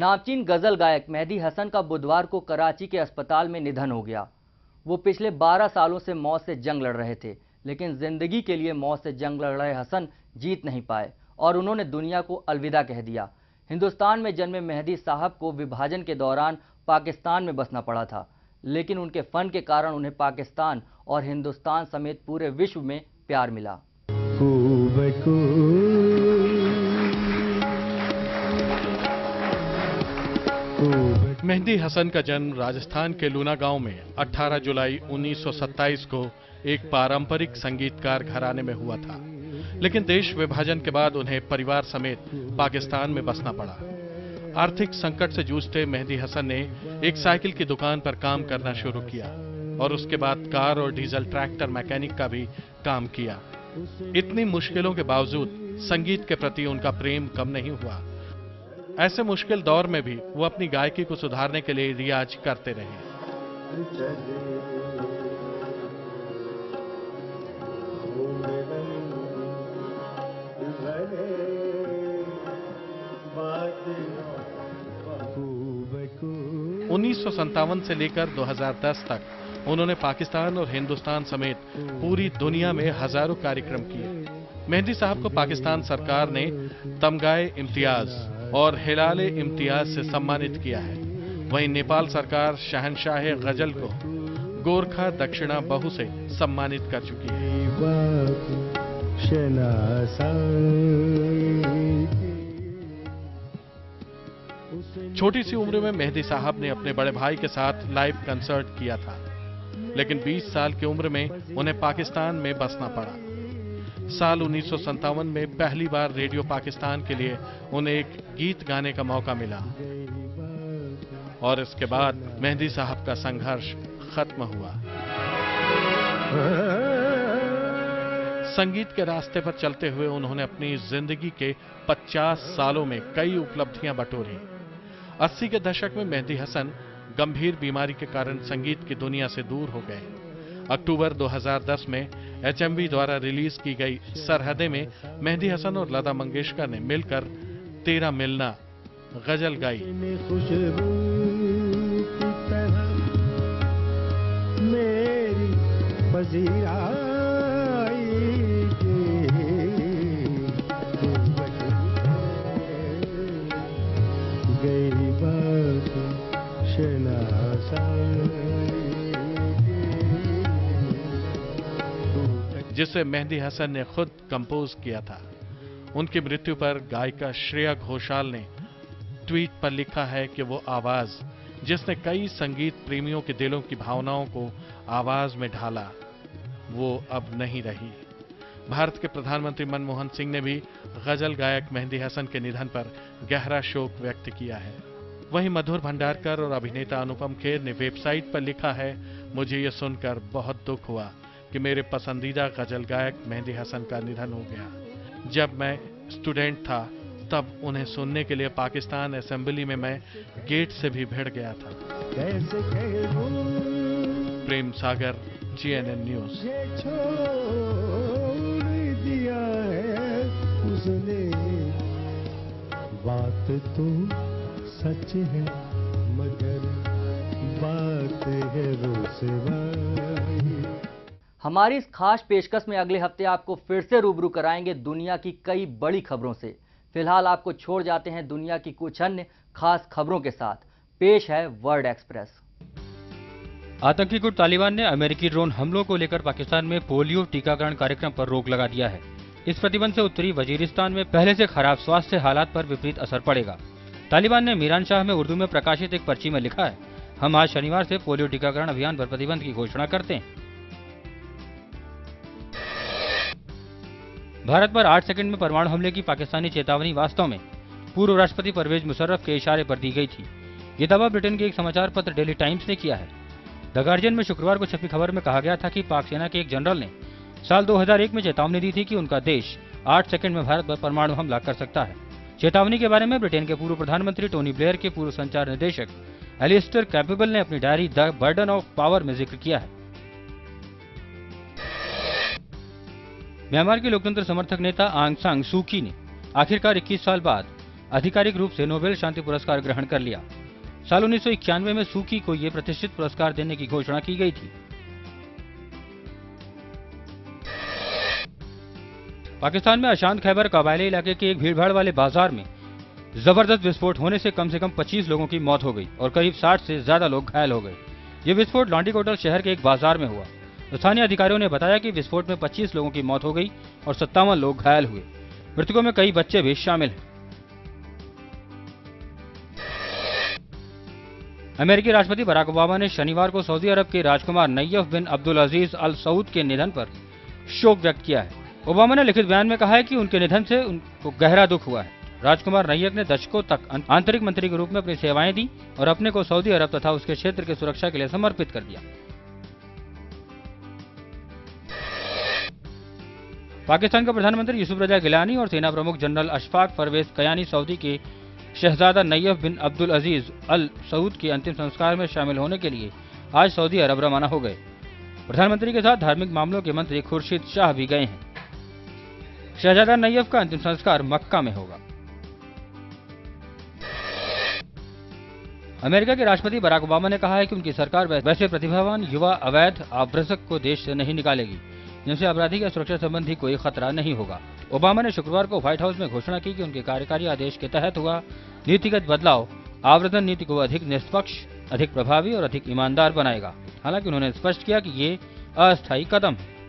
नामचीन गजल गायक मेहदी हसन का बुधवार को कराची के अस्पताल में निधन हो गया। वो पिछले 12 सालों से मौत से जंग लड़ रहे थे, लेकिन जिंदगी के लिए मौत से जंग लड़ रहे हसन जीत नहीं पाए और उन्होंने दुनिया को अलविदा कह दिया। हिंदुस्तान में जन्मे मेहदी साहब को विभाजन के दौरान पाकिस्तान में बसना पड़ा था, लेकिन उनके फन के कारण उन्हें पाकिस्तान और हिंदुस्तान समेत पूरे विश्व में प्यार मिला। मेहदी हसन का जन्म राजस्थान के लूना गांव में 18 जुलाई 1927 को एक पारंपरिक संगीतकार घराने में हुआ था, लेकिन देश विभाजन के बाद उन्हें परिवार समेत पाकिस्तान में बसना पड़ा। आर्थिक संकट से जूझते मेहदी हसन ने एक साइकिल की दुकान पर काम करना शुरू किया और उसके बाद कार और डीजल ट्रैक्टर मैकेनिक का भी काम किया। इतनी मुश्किलों के बावजूद संगीत के प्रति उनका प्रेम कम नहीं हुआ। ऐसे मुश्किल दौर में भी वो अपनी गायकी को सुधारने के लिए रियाज करते रहे। 1957 से लेकर 2010 तक उन्होंने पाकिस्तान और हिंदुस्तान समेत पूरी दुनिया में हजारों कार्यक्रम किए। मेहदी साहब को पाकिस्तान सरकार ने तमगाए इम्तियाज और हिलाले इम्तियाज से सम्मानित किया है। वहीं नेपाल सरकार शहनशाह गजल को गोरखा दक्षिणा बहु से सम्मानित कर चुकी है। छोटी सी उम्र में मेहदी साहब ने अपने बड़े भाई के साथ लाइव कंसर्ट किया था, लेकिन 20 साल की उम्र में उन्हें पाकिस्तान में बसना पड़ा। साल 1957 में पहली बार रेडियो पाकिस्तान के लिए उन्हें एक गीत गाने का मौका मिला और इसके बाद मेहदी साहब का संघर्ष खत्म हुआ। संगीत के रास्ते पर चलते हुए उन्होंने अपनी जिंदगी के 50 सालों में कई उपलब्धियां बटोरी। 80 के दशक में मेहदी हसन गंभीर बीमारी के कारण संगीत की दुनिया से दूर हो गए। अक्टूबर 2010 में HMV द्वारा रिलीज की गई सरहदें में मेहदी हसन और लता मंगेशकर ने मिलकर तेरा मिलना गजल गाई। जिसे मेहदी हसन ने खुद कंपोज किया था। उनकी मृत्यु पर गायिका श्रेया घोषाल ने ट्वीट पर लिखा है कि वो आवाज जिसने कई संगीत प्रेमियों के दिलों की भावनाओं को आवाज में ढाला, वो अब नहीं रही। भारत के प्रधानमंत्री मनमोहन सिंह ने भी गजल गायक मेहदी हसन के निधन पर गहरा शोक व्यक्त किया है। वहीं मधुर भंडारकर और अभिनेता अनुपम खेर ने वेबसाइट पर लिखा है, मुझे ये सुनकर बहुत दुख हुआ कि मेरे पसंदीदा गजल गायक मेहदी हसन का निधन हो गया। जब मैं स्टूडेंट था तब उन्हें सुनने के लिए पाकिस्तान असेंबली में मैं गेट से भी भिड़ गया था। Prem Sagar, GNN news. बात तो सच है मगर बात है रुसवाई। हमारी इस खास पेशकश में अगले हफ्ते आपको फिर से रूबरू कराएंगे दुनिया की कई बड़ी खबरों से। फिलहाल आपको छोड़ जाते हैं दुनिया की कुछ अन्य खास खबरों के साथ। पेश है वर्ल्ड एक्सप्रेस। आतंकी गुट तालिबान ने अमेरिकी ड्रोन हमलों को लेकर पाकिस्तान में पोलियो टीकाकरण कार्यक्रम पर रोक लगा दिया है। इस प्रतिबंध से उत्तरी वजीरिस्तान में पहले से खराब स्वास्थ्य हालात पर विपरीत असर पड़ेगा। तालिबान ने मीरान शाह में उर्दू में प्रकाशित एक पर्ची में लिखा है, हम आज शनिवार से पोलियो टीकाकरण अभियान पर प्रतिबंध की घोषणा करते हैं। भारत पर 8 सेकंड में परमाणु हमले की पाकिस्तानी चेतावनी वास्तव में पूर्व राष्ट्रपति परवेज मुशर्रफ के इशारे पर दी गई थी। ये दावा ब्रिटेन के एक समाचार पत्र डेली टाइम्स ने किया है। द गार्जियन में शुक्रवार को छपी खबर में कहा गया था कि पाक सेना के एक जनरल ने साल 2001 में चेतावनी दी थी कि उनका देश 8 सेकंड में भारत पर परमाणु हमला कर सकता है। चेतावनी के बारे में ब्रिटेन के पूर्व प्रधानमंत्री टोनी ब्लेयर के पूर्व संचार निदेशक एलिस्टर कैपेबल ने अपनी diary the burden of power में जिक्र किया है। म्यांमार के लोकतंत्र समर्थक नेता आंग सान सू की ने आखिरकार 21 साल बाद आधिकारिक रूप से नोबेल शांति पुरस्कार ग्रहण कर लिया। साल 1991 में सू की को ये प्रतिष्ठित पुरस्कार देने की घोषणा की गई थी। पाकिस्तान में अशांत खैबर कबायली इलाके के एक भीड़भाड़ वाले बाजार में जबरदस्त विस्फोट होने से कम 25 लोगों की मौत हो गई और करीब 60 से ज्यादा लोग घायल हो गए। ये विस्फोट लॉन्डीकोटल शहर के एक बाजार में हुआ। स्थानीय अधिकारियों ने बताया कि विस्फोट में 25 लोगों की मौत हो गई और 57 लोग घायल हुए। मृतकों में कई बच्चे भी शामिल हैं। अमेरिकी राष्ट्रपति बराक ओबामा ने शनिवार को सऊदी अरब के राजकुमार नैयफ बिन अब्दुल अजीज अल सऊद के निधन पर शोक व्यक्त किया है। ओबामा ने लिखित बयान में कहा है कि उनके निधन से उनको गहरा दुख हुआ है। राजकुमार नैयफ ने दशकों तक आंतरिक मंत्री के रूप में अपनी सेवाएं दी और अपने को सऊदी अरब तथा उसके क्षेत्र की सुरक्षा के लिए समर्पित कर दिया। पाकिस्तान का प्रधानमंत्री यूसुफ रजा गिलानी और सेना प्रमुख जनरल अशफाक परवेज कयानी सऊदी के शहजादा नैयफ बिन अब्दुल अजीज अल सऊद के अंतिम संस्कार में शामिल होने के लिए आज सऊदी अरब रवाना हो गए। प्रधानमंत्री के साथ धार्मिक मामलों के मंत्री खुर्शीद शाह भी गए हैं। शहजादा नैयफ का अंतिम संस्कार मक्का में होगा। अमेरिका के राष्ट्रपति बराक ओबामा ने कहा है कि उनकी सरकार वैसे प्रतिभावान युवा अवैध आव्रजक को देश से नहीं निकालेगी जिनसे आपराधिक या सुरक्षा संबंधी कोई खतरा नहीं होगा। ओबामा ने शुक्रवार को व्हाइट हाउस में घोषणा की कि उनके कार्यकारी आदेश के तहत हुआ नीतिगत बदलाव आव्रजन नीति को अधिक निष्पक्ष, अधिक प्रभावी और अधिक ईमानदार बनाएगा। हालांकि उन्होंने स्पष्ट किया कि ये अस्थायी कदम है।